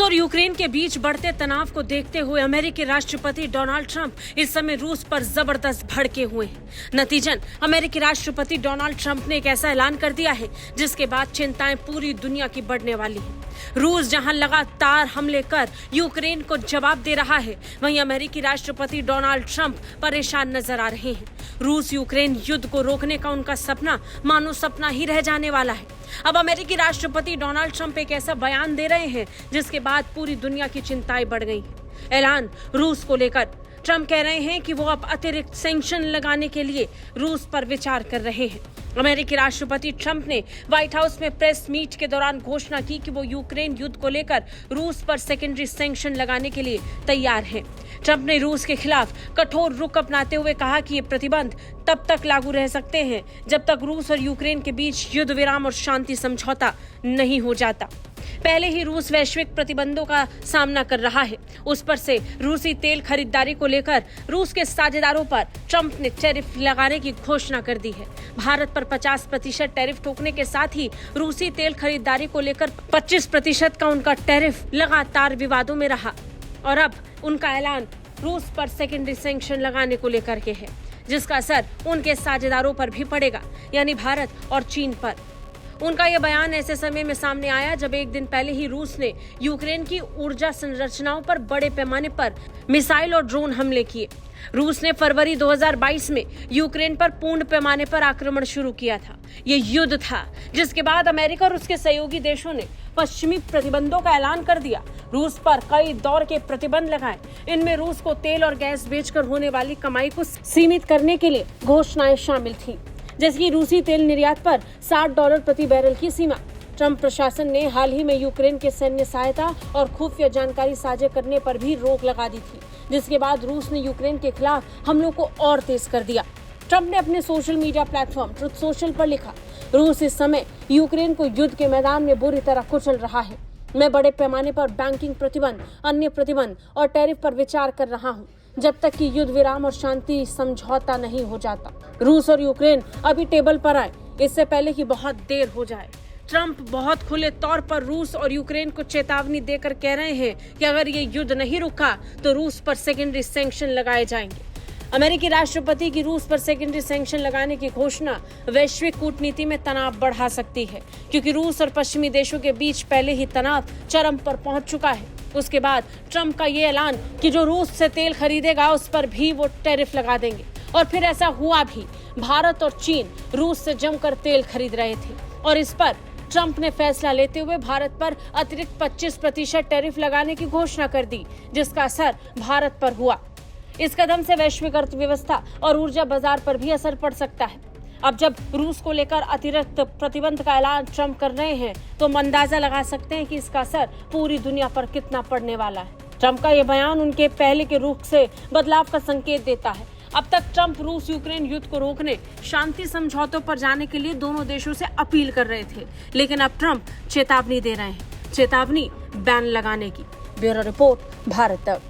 और यूक्रेन के बीच बढ़ते तनाव को देखते हुए अमेरिकी राष्ट्रपति डोनाल्ड ट्रंप इस समय रूस पर जबरदस्त भड़के हुए हैं। नतीजन अमेरिकी राष्ट्रपति डोनाल्ड ट्रंप ने एक ऐसा ऐलान कर दिया है जिसके बाद चिंताएं पूरी दुनिया की बढ़ने वाली है। रूस जहां लगातार हमले कर यूक्रेन को जवाब दे रहा है, वहीं अमेरिकी राष्ट्रपति डोनाल्ड ट्रंप परेशान नजर आ रहे हैं। रूस यूक्रेन युद्ध को रोकने का उनका सपना मानो सपना ही रह जाने वाला है। अब अमेरिकी राष्ट्रपति डोनाल्ड ट्रंप एक ऐसा बयान दे रहे हैं जिसके बाद पूरी दुनिया की चिंताएं बढ़ गई हैं। ऐलान रूस को लेकर ट्रंप कह रहे हैं कि वो अब अतिरिक्त सैंक्शन लगाने के लिए रूस पर विचार कर रहे हैं। अमेरिकी राष्ट्रपति ट्रंप ने व्हाइट हाउस में प्रेस मीट के दौरान घोषणा की कि वो यूक्रेन युद्ध को लेकर रूस पर सेकेंडरी सैंक्शन लगाने के लिए तैयार हैं। ट्रंप ने रूस के खिलाफ कठोर रुख अपनाते हुए कहा कि ये प्रतिबंध तब तक लागू रह सकते हैं जब तक रूस और यूक्रेन के बीच युद्ध विराम और शांति समझौता नहीं हो जाता। पहले ही रूस वैश्विक प्रतिबंधों का सामना कर रहा है। उस पर से रूसी तेल खरीदारी को लेकर रूस के साझेदारों पर ट्रंप ने टैरिफ लगाने की घोषणा कर दी है। भारत पर 50% टैरिफ ठोकने के साथ ही रूसी तेल खरीदारी को लेकर 25% का उनका टैरिफ लगातार विवादों में रहा और अब उनका ऐलान रूस पर सेकेंडरी सैंक्शन लगाने को लेकर के है, जिसका असर उनके साझेदारों पर भी पड़ेगा, यानी भारत और चीन पर। उनका यह बयान ऐसे समय में सामने आया जब एक दिन पहले ही रूस ने यूक्रेन की ऊर्जा संरचनाओं पर बड़े पैमाने पर मिसाइल और ड्रोन हमले किए। रूस ने फरवरी 2022 में यूक्रेन पर पूर्ण पैमाने पर आक्रमण शुरू किया था। ये युद्ध था जिसके बाद अमेरिका और उसके सहयोगी देशों ने पश्चिमी प्रतिबंधों का ऐलान कर दिया। रूस पर कई दौर के प्रतिबंध लगाए। इनमें रूस को तेल और गैस बेचकर होने वाली कमाई को सीमित करने के लिए घोषणाएं शामिल थी, जैसे कि रूसी तेल निर्यात पर $60 प्रति बैरल की सीमा। ट्रंप प्रशासन ने हाल ही में यूक्रेन के सैन्य सहायता और खुफिया जानकारी साझा करने पर भी रोक लगा दी थी, जिसके बाद रूस ने यूक्रेन के खिलाफ हमलों को और तेज कर दिया। ट्रंप ने अपने social media platform truth social पर लिखा, रूस इस समय यूक्रेन को युद्ध के मैदान में बुरी तरह कुचल रहा है। मैं बड़े पैमाने पर बैंकिंग प्रतिबंध, अन्य प्रतिबंध और टैरिफ पर विचार कर रहा हूँ जब तक कि युद्ध विराम और शांति समझौता नहीं हो जाता। रूस और यूक्रेन अभी टेबल पर आए, इससे पहले कि बहुत देर हो जाए। ट्रंप बहुत खुले तौर पर रूस और यूक्रेन को चेतावनी देकर कह रहे हैं कि अगर ये युद्ध नहीं रुका तो रूस पर सेकेंडरी सैंक्शन लगाए जाएंगे। अमेरिकी राष्ट्रपति की रूस पर सेकेंडरी सैंक्शन लगाने की घोषणा वैश्विक कूटनीति में तनाव बढ़ा सकती है, क्योंकि रूस और पश्चिमी देशों के बीच पहले ही तनाव चरम पर पहुंच चुका है। उसके बाद ट्रंप का ये ऐलान कि जो रूस से तेल खरीदेगा उस पर भी वो टैरिफ लगा देंगे, और फिर ऐसा हुआ भी। भारत और चीन रूस से जमकर तेल खरीद रहे थे और इस पर ट्रंप ने फैसला लेते हुए भारत पर अतिरिक्त 25% टैरिफ लगाने की घोषणा कर दी, जिसका असर भारत पर हुआ। इस कदम से वैश्विक अर्थव्यवस्था और ऊर्जा बाजार पर भी असर पड़ सकता है। अब जब रूस को लेकर अतिरिक्त प्रतिबंध का ऐलान ट्रंप कर रहे हैं तो हम अंदाजा लगा सकते हैं कि इसका असर पूरी दुनिया पर कितना पड़ने वाला है। ट्रंप का यह बयान उनके पहले के रुख से बदलाव का संकेत देता है। अब तक ट्रंप रूस यूक्रेन युद्ध को रोकने, शांति समझौतों पर जाने के लिए दोनों देशों से अपील कर रहे थे, लेकिन अब ट्रंप चेतावनी दे रहे हैं, चेतावनी बैन लगाने की। ब्यूरो रिपोर्ट, भारत तक।